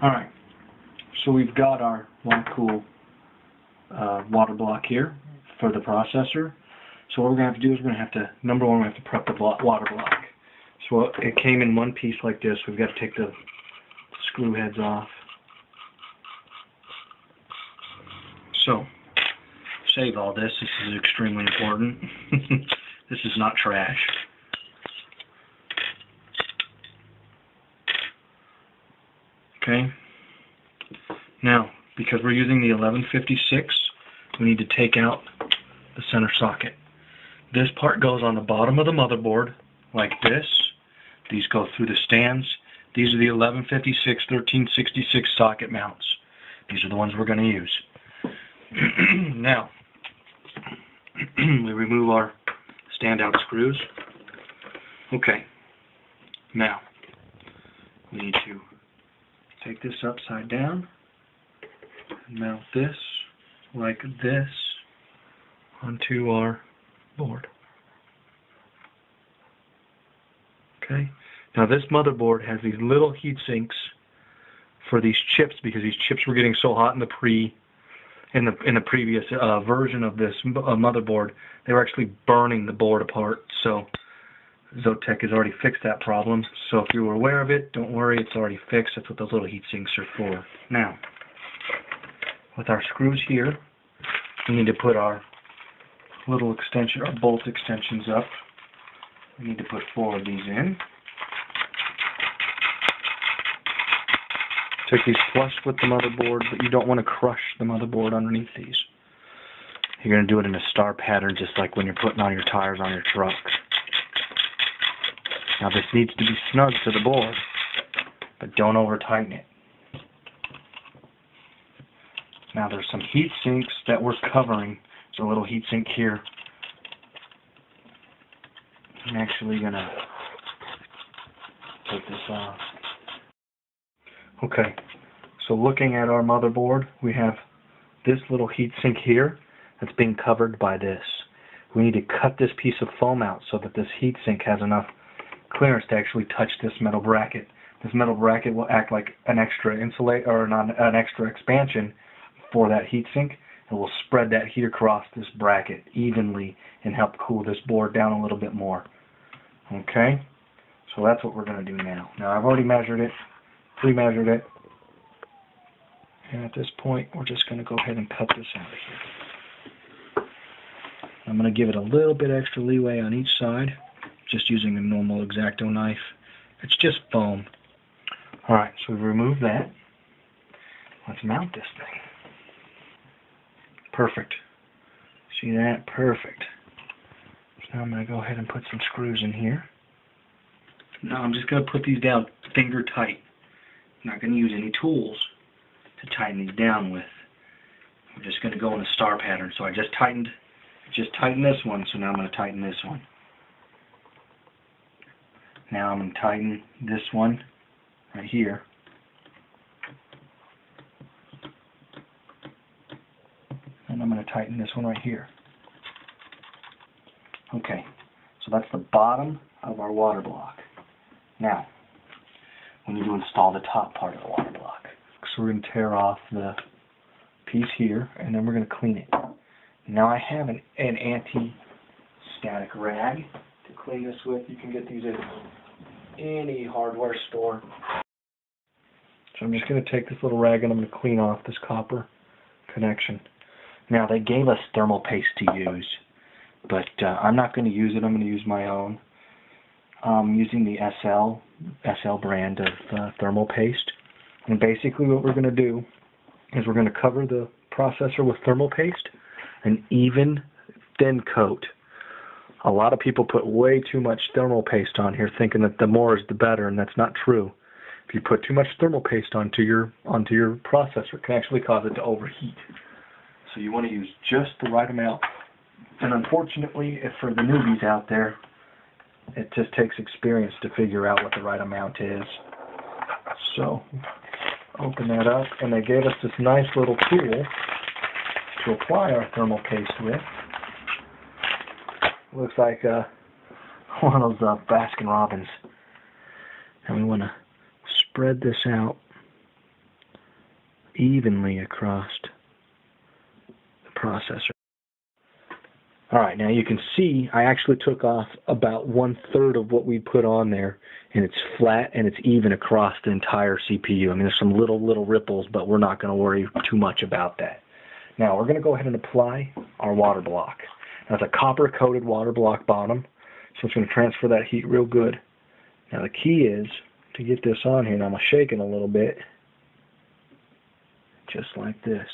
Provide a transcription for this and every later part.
Alright, so we've got our Water-Cool water block here for the processor. So what we're going to have to do is we're going to have to, number one, we have to prep the water block. So it came in one piece like this. We've got to take the screw heads off. So, save all this. This is extremely important. This is not trash. Okay. Now, because we're using the 1156, we need to take out the center socket. This part goes on the bottom of the motherboard, like this. These go through the stands. These are the 1156, 1366 socket mounts. These are the ones we're going to use. Now, we remove our standout screws. Okay. Now, we need to take this upside down and mount this like this onto our board. Okay. Now this motherboard has these little heat sinks for these chips because these chips were getting so hot in the previous version of this motherboard. They were actually burning the board apart. So Zotac has already fixed that problem. So if you were aware of it, don't worry, it's already fixed. That's what those little heat sinks are for. Now, with our screws here, we need to put our little extension, our bolt extensions up. We need to put 4 of these in. Take these flush with the motherboard, but you don't want to crush the motherboard underneath these. You're going to do it in a star pattern, just like when you're putting on your tires on your truck. Now this needs to be snug to the board, but don't over tighten it. Now there's some heat sinks that we're covering. There's a little heat sink here. I'm actually going to take this off. Okay, so looking at our motherboard, we have this little heat sink here that's being covered by this. We need to cut this piece of foam out so that this heat sink has enough clearance to actually touch this metal bracket. This metal bracket will act like an extra insulate or an extra expansion for that heat sink. It will spread that heat across this bracket evenly and help cool this board down a little bit more. Okay, so that's what we're going to do now. Now I've already measured it, pre-measured it, and at this point we're just going to go ahead and cut this out of here. I'm going to give it a little bit extra leeway on each side, just using a normal X-Acto knife. It's just foam. Alright, so we've removed that. Let's mount this thing. Perfect. See that? Perfect. So now I'm going to go ahead and put some screws in here. Now I'm just going to put these down finger tight. I'm not going to use any tools to tighten these down with. I'm just going to go in a star pattern. So I just tightened this one, so now I'm going to tighten this one. Now I'm going to tighten this one right here. And I'm going to tighten this one right here. Okay, so that's the bottom of our water block. Now, we need to install the top part of the water block. So we're going to tear off the piece here, and then we're going to clean it. Now I have an anti-static rag to clean this with. You can get these at any hardware store. So I'm just going to take this little rag and I'm going to clean off this copper connection. Now they gave us thermal paste to use, but I'm not going to use it. I'm going to use my own. I'm using the SL brand of thermal paste. And basically what we're going to do is we're going to cover the processor with thermal paste, an even thin coat. A lot of people put way too much thermal paste on here thinking that the more is the better, and that's not true. If you put too much thermal paste onto your processor, it can actually cause it to overheat. So you want to use just the right amount. And unfortunately, if for the newbies out there, it just takes experience to figure out what the right amount is. So open that up, and they gave us this nice little tool to apply our thermal paste with. Looks like one of those Baskin Robbins. And we want to spread this out evenly across the processor. Alright, now you can see I actually took off about 1/3 of what we put on there, and it's flat and it's even across the entire CPU. I mean, there's some little ripples, but we're not going to worry too much about that. Now we're going to go ahead and apply our water block. Now it's a copper-coated water block bottom, so it's going to transfer that heat real good. Now the key is to get this on here, and I'm going to shake it a little bit, just like this.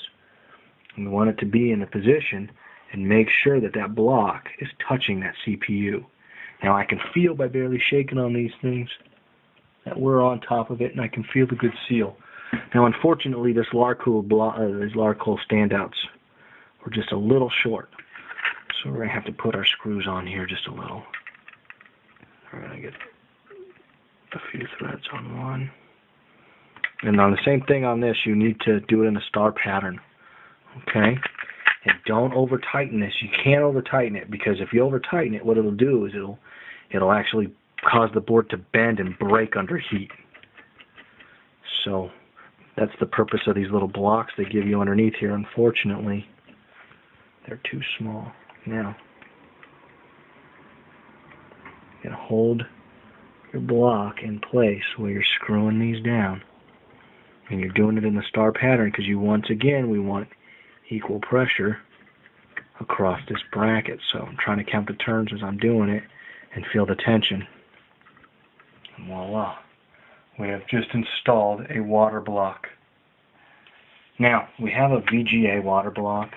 And we want it to be in the position and make sure that that block is touching that CPU. Now I can feel by barely shaking on these things that we're on top of it, and I can feel the good seal. Now unfortunately these Larcool standouts were just a little short, so we're going to have to put our screws on here just a little. We're going to get a few threads on one. And on the same thing on this, you need to do it in a star pattern. Okay? And don't over tighten this. You can't over tighten it, because if you over tighten it, what it'll do is it'll actually cause the board to bend and break under heat. So that's the purpose of these little blocks they give you underneath here. Unfortunately, they're too small. Now, you're going to hold your block in place while you're screwing these down. And you're doing it in the star pattern because we want equal pressure across this bracket. So I'm trying to count the turns as I'm doing it and feel the tension. And voila, we have just installed a water block. Now, we have a VGA water block.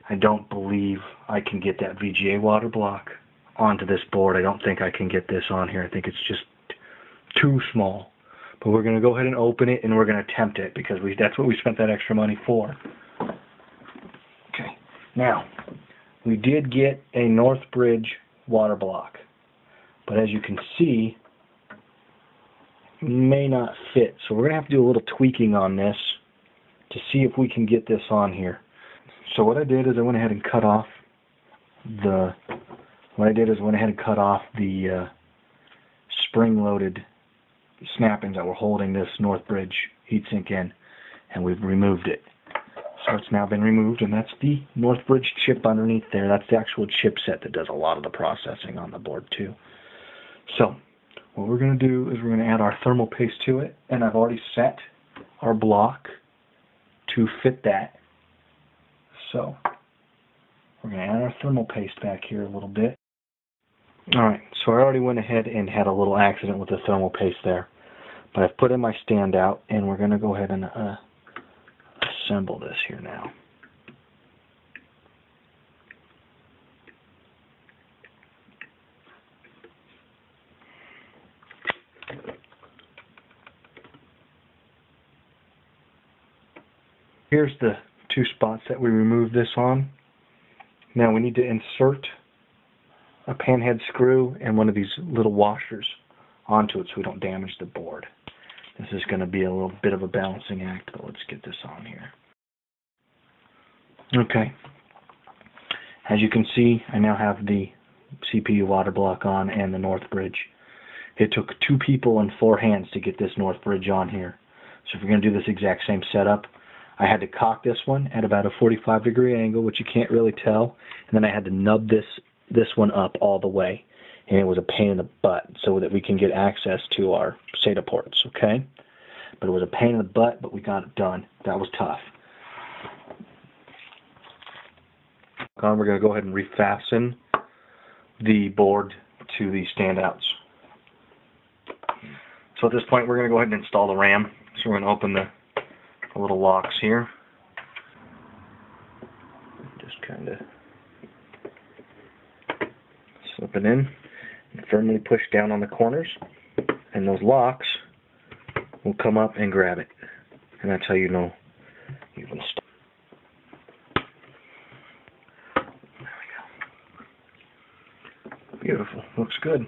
I don't believe I can get that VGA water block onto this board. I don't think I can get this on here. I think it's just too small. But we're going to go ahead and open it, and we're going to attempt it, because that's what we spent that extra money for. Okay. Now, we did get a Northbridge water block. But as you can see, it may not fit. So we're going to have to do a little tweaking on this to see if we can get this on here. So what I did is I went ahead and cut off the spring-loaded snappings that were holding this Northbridge heatsink in, and we've removed it. So it's now been removed, and that's the Northbridge chip underneath there. That's the actual chipset that does a lot of the processing on the board too. So what we're going to do is we're going to add our thermal paste to it, and I've already set our block to fit that. So we're going to add our thermal paste back here a little bit. Alright, so I already went ahead and had a little accident with the thermal paste there. But I've put in my standout, and we're going to go ahead and assemble this here now. Here's the two spots that we removed this on. Now we need to insert a panhead screw and one of these little washers onto it so we don't damage the board. This is going to be a little bit of a balancing act, but let's get this on here. Okay. As you can see, I now have the CPU water block on and the Northbridge. It took 2 people and 4 hands to get this Northbridge on here. So if you're going to do this exact same setup, I had to cock this one at about a 45-degree angle, which you can't really tell, and then I had to nub this one up all the way, and it was a pain in the butt so that we can get access to our SATA ports, okay? But it was a pain in the butt, but we got it done. That was tough. We're going to go ahead and refasten the board to the standouts. So at this point, we're going to go ahead and install the RAM. So we're going to open the little locks here. Just kind of slip it in and firmly push down on the corners, and those locks will come up and grab it. And that's how you know you've installed. There we go. Beautiful. Looks good.